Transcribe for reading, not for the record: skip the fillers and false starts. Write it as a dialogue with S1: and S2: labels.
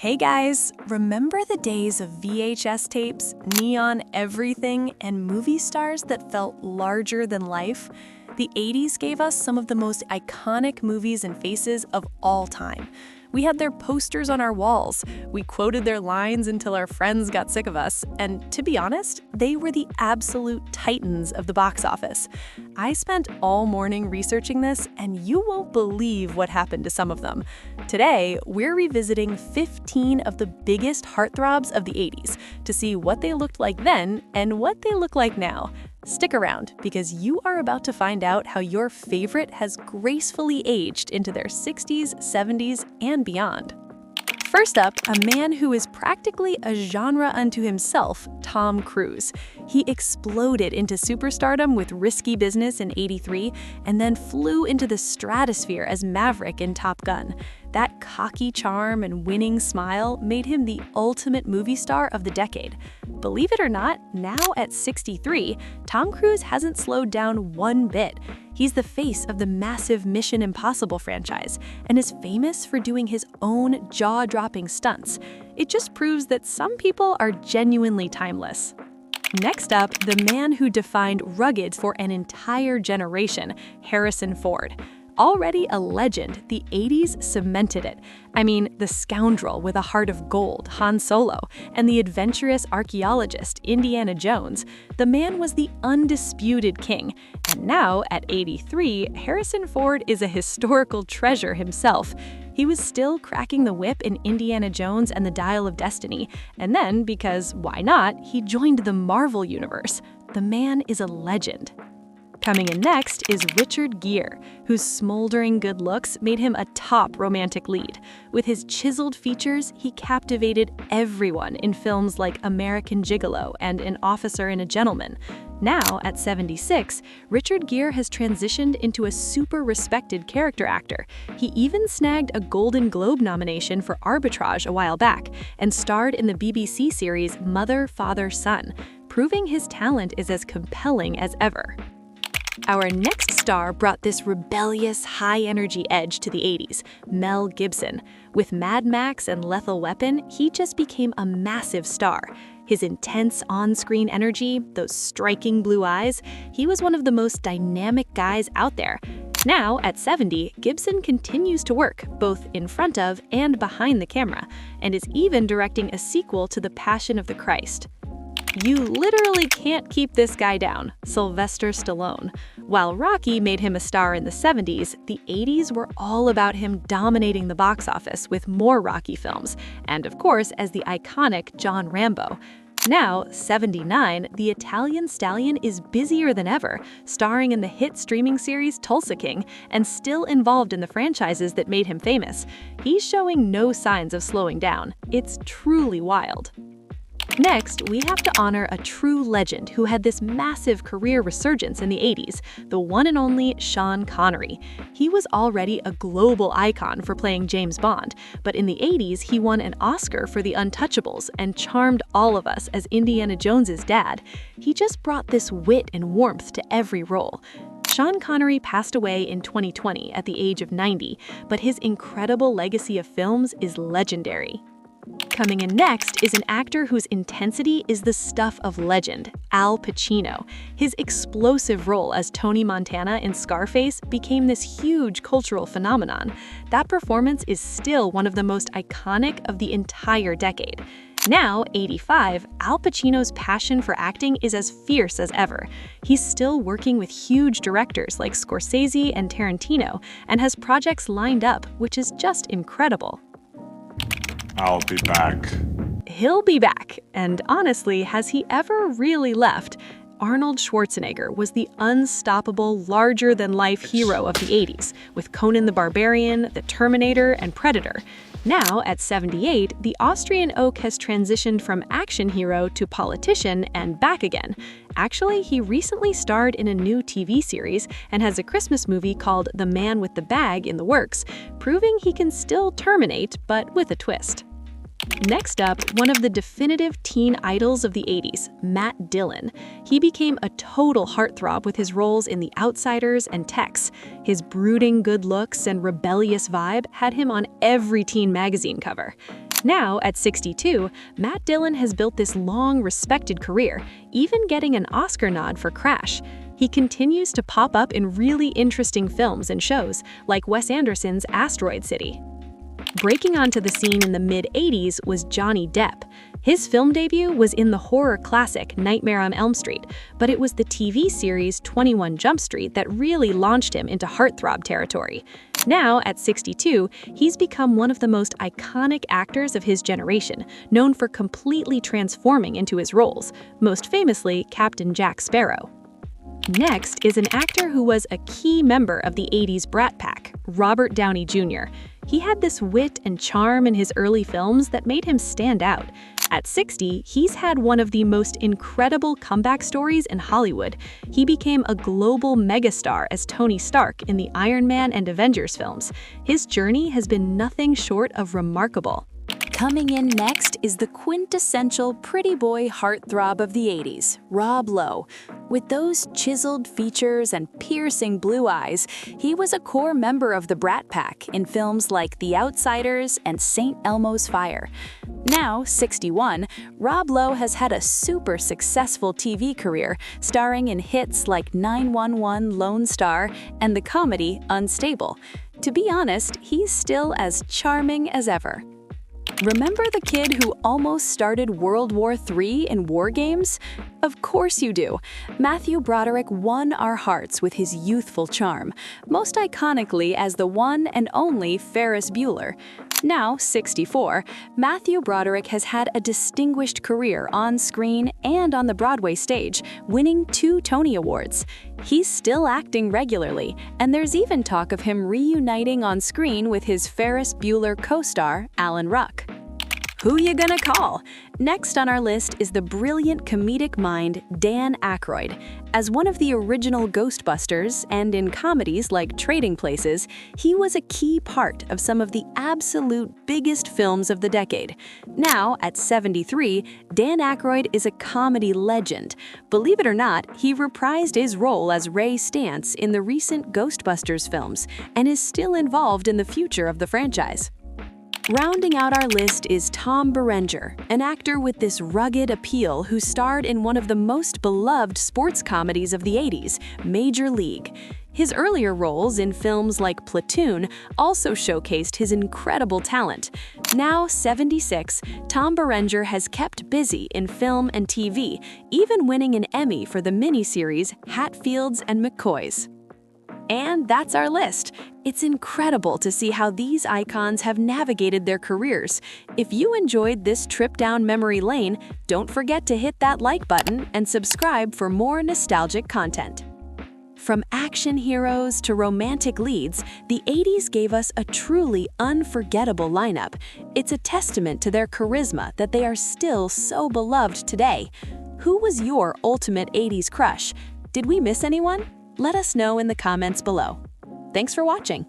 S1: Hey guys, remember the days of VHS tapes, neon everything, and movie stars that felt larger than life? The 80s gave us some of the most iconic movies and faces of all time. We had their posters on our walls, we quoted their lines until our friends got sick of us, and to be honest, they were the absolute titans of the box office. I spent all morning researching this, and you won't believe what happened to some of them. Today, we're revisiting 15 of the biggest heartthrobs of the 80s to see what they looked like then and what they look like now. Stick around, because you are about to find out how your favorite has gracefully aged into their 60s, 70s, and beyond. First up, a man who is practically a genre unto himself, Tom Cruise. He exploded into superstardom with Risky Business in '83 and then flew into the stratosphere as Maverick in Top Gun. That cocky charm and winning smile made him the ultimate movie star of the decade. Believe it or not, now at 63, Tom Cruise hasn't slowed down one bit. He's the face of the massive Mission Impossible franchise and is famous for doing his own jaw-dropping stunts. It just proves that some people are genuinely timeless. Next up, the man who defined rugged for an entire generation, Harrison Ford. Already a legend, the 80s cemented it. I mean, the scoundrel with a heart of gold, Han Solo, and the adventurous archaeologist, Indiana Jones. The man was the undisputed king. And now, at 83, Harrison Ford is a historical treasure himself. He was still cracking the whip in Indiana Jones and the Dial of Destiny. And then, because why not, he joined the Marvel Universe. The man is a legend. Coming in next is Richard Gere, whose smoldering good looks made him a top romantic lead. With his chiseled features, he captivated everyone in films like American Gigolo and An Officer and a Gentleman. Now, at 76, Richard Gere has transitioned into a super respected character actor. He even snagged a Golden Globe nomination for Arbitrage a while back and starred in the BBC series Mother, Father, Son, proving his talent is as compelling as ever. Our next star brought this rebellious, high-energy edge to the 80s, Mel Gibson. With Mad Max and Lethal Weapon, he just became a massive star. His intense on-screen energy, those striking blue eyes, he was one of the most dynamic guys out there. Now, at 70, Gibson continues to work, both in front of and behind the camera, and is even directing a sequel to The Passion of the Christ. You literally can't keep this guy down, Sylvester Stallone. While Rocky made him a star in the 70s, the 80s were all about him dominating the box office with more Rocky films, and of course as the iconic John Rambo. Now, 79, the Italian stallion is busier than ever, starring in the hit streaming series Tulsa King, and still involved in the franchises that made him famous. He's showing no signs of slowing down. It's truly wild. Next, we have to honor a true legend who had this massive career resurgence in the 80s, the one and only Sean Connery. He was already a global icon for playing James Bond, but in the 80s he won an Oscar for The Untouchables and charmed all of us as Indiana Jones's dad. He just brought this wit and warmth to every role. Sean Connery passed away in 2020 at the age of 90, but his incredible legacy of films is legendary. Coming in next is an actor whose intensity is the stuff of legend, Al Pacino. His explosive role as Tony Montana in Scarface became this huge cultural phenomenon. That performance is still one of the most iconic of the entire decade. Now, 85, Al Pacino's passion for acting is as fierce as ever. He's still working with huge directors like Scorsese and Tarantino and has projects lined up, which is just incredible.
S2: I'll be back.
S1: He'll be back. And honestly, has he ever really left? Arnold Schwarzenegger was the unstoppable, larger-than-life hero of the 80s, with Conan the Barbarian, the Terminator, and Predator. Now, at 78, the Austrian oak has transitioned from action hero to politician and back again. Actually, he recently starred in a new TV series and has a Christmas movie called The Man with the Bag in the works, proving he can still Terminate, but with a twist. Next up, one of the definitive teen idols of the 80s, Matt Dillon. He became a total heartthrob with his roles in The Outsiders and Tex. His brooding good looks and rebellious vibe had him on every teen magazine cover. Now, at 62, Matt Dillon has built this long, respected career, even getting an Oscar nod for Crash. He continues to pop up in really interesting films and shows, like Wes Anderson's Asteroid City. Breaking onto the scene in the mid-80s was Johnny Depp. His film debut was in the horror classic Nightmare on Elm Street, but it was the TV series 21 Jump Street that really launched him into heartthrob territory. Now, at 62, he's become one of the most iconic actors of his generation, known for completely transforming into his roles, most famously Captain Jack Sparrow. Next is an actor who was a key member of the 80s Brat Pack, Robert Downey Jr. He had this wit and charm in his early films that made him stand out. At 60, he's had one of the most incredible comeback stories in Hollywood. He became a global megastar as Tony Stark in the Iron Man and Avengers films. His journey has been nothing short of remarkable.
S3: Coming in next is the quintessential pretty boy heartthrob of the 80s, Rob Lowe. With those chiseled features and piercing blue eyes, he was a core member of the Brat Pack in films like The Outsiders and St. Elmo's Fire. Now, 61, Rob Lowe has had a super successful TV career, starring in hits like 911 Lone Star and the comedy Unstable. To be honest, he's still as charming as ever. Remember the kid who almost started World War III in War Games? Of course you do. Matthew Broderick won our hearts with his youthful charm, most iconically as the one and only Ferris Bueller. Now, 64, Matthew Broderick has had a distinguished career on screen and on the Broadway stage, winning 2 Tony Awards. He's still acting regularly, and there's even talk of him reuniting on screen with his Ferris Bueller co-star, Alan Ruck. Who you gonna call? Next on our list is the brilliant comedic mind Dan Aykroyd. As one of the original Ghostbusters and in comedies like Trading Places, he was a key part of some of the absolute biggest films of the decade. Now, at 73, Dan Aykroyd is a comedy legend. Believe it or not, he reprised his role as Ray Stantz in the recent Ghostbusters films and is still involved in the future of the franchise. Rounding out our list is Tom Berenger, an actor with this rugged appeal who starred in one of the most beloved sports comedies of the 80s, Major League. His earlier roles in films like Platoon also showcased his incredible talent. Now 76, Tom Berenger has kept busy in film and TV, even winning an Emmy for the miniseries Hatfields and McCoys. And that's our list. It's incredible to see how these icons have navigated their careers. If you enjoyed this trip down memory lane, don't forget to hit that like button and subscribe for more nostalgic content. From action heroes to romantic leads, the 80s gave us a truly unforgettable lineup. It's a testament to their charisma that they are still so beloved today. Who was your ultimate 80s crush? Did we miss anyone? Let us know in the comments below. Thanks for watching.